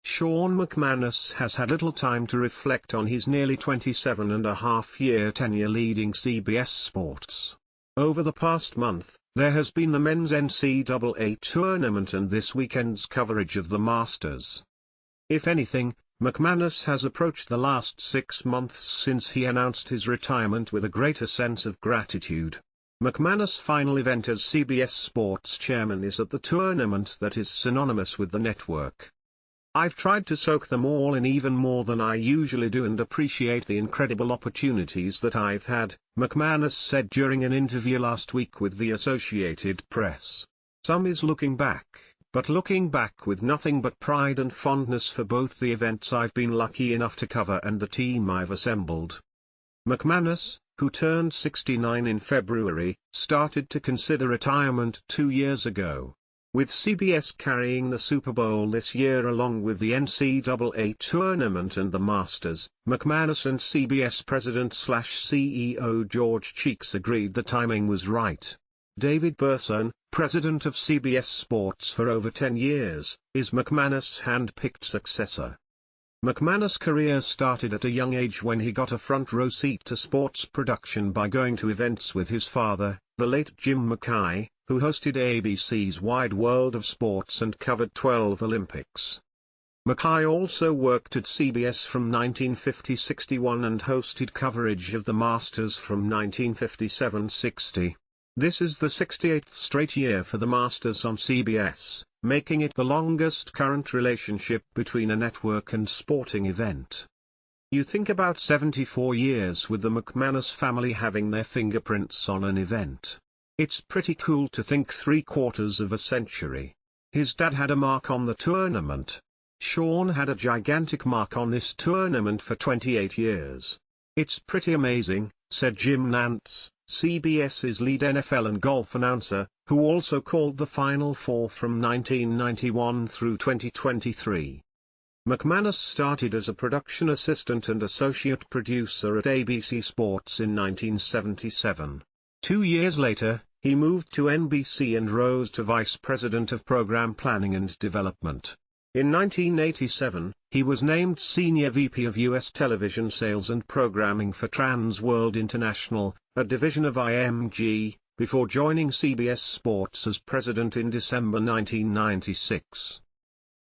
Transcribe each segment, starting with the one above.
Sean McManus has had little time to reflect on his nearly 27-and-a-half-year tenure leading CBS Sports. Over the past month, there has been the men's NCAA tournament and this weekend's coverage of the Masters. If anything, McManus has approached the last 6 months since he announced his retirement with a greater sense of gratitude. McManus' final event as CBS Sports chairman is at the tournament that is synonymous with the network. "I've tried to soak them all in even more than I usually do and appreciate the incredible opportunities that I've had," McManus said during an interview last week with the Associated Press. "Some is looking back, but looking back with nothing but pride and fondness for both the events I've been lucky enough to cover and the team I've assembled." McManus, who turned 69 in February, started to consider retirement 2 years ago. With CBS carrying the Super Bowl this year along with the NCAA tournament and the Masters, McManus and CBS President/CEO George Cheeks agreed the timing was right. David Burson, president of CBS Sports for over 10 years, is McManus' hand-picked successor. McManus' career started at a young age when he got a front-row seat to sports production by going to events with his father, the late Jim Mackay, who hosted ABC's Wide World of Sports and covered 12 Olympics. Mackay also worked at CBS from 1950-61 and hosted coverage of the Masters from 1957-60. This is the 68th straight year for the Masters on CBS, making it the longest current relationship between a network and sporting event. You think about 74 years with the McManus family having their fingerprints on an event. It's pretty cool to think 3/4 of a century. His dad had a mark on the tournament. Sean had a gigantic mark on this tournament for 28 years. "It's pretty amazing," said Jim Nantz, CBS's lead NFL and golf announcer, who also called the Final Four from 1991 through 2023. McManus started as a production assistant and associate producer at ABC Sports in 1977. 2 years later, he moved to NBC and rose to vice president of program planning and development. In 1987, he was named Senior VP of U.S. Television Sales and Programming for Trans World International, a division of IMG, before joining CBS Sports as president in December 1996.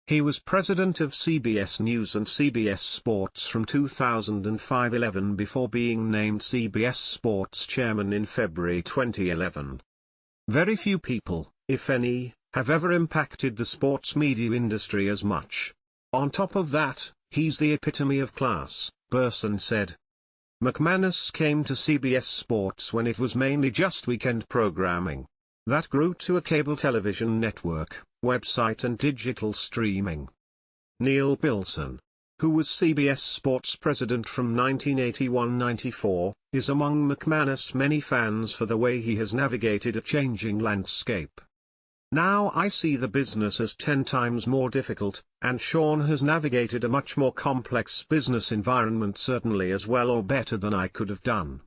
He was president of CBS News and CBS Sports from 2005-11 before being named CBS Sports chairman in February 2011. Very few people, if any, have ever impacted the sports media industry as much. On top of that, he's the epitome of class, Burson said. McManus came to CBS Sports when it was mainly just weekend programming. That grew to a cable television network, website and digital streaming. Neil Bilson, who was CBS Sports president from 1981-94, is among McManus' many fans for the way he has navigated a changing landscape. "Now I see the business as 10 times more difficult, and Sean has navigated a much more complex business environment certainly as well or better than I could have done.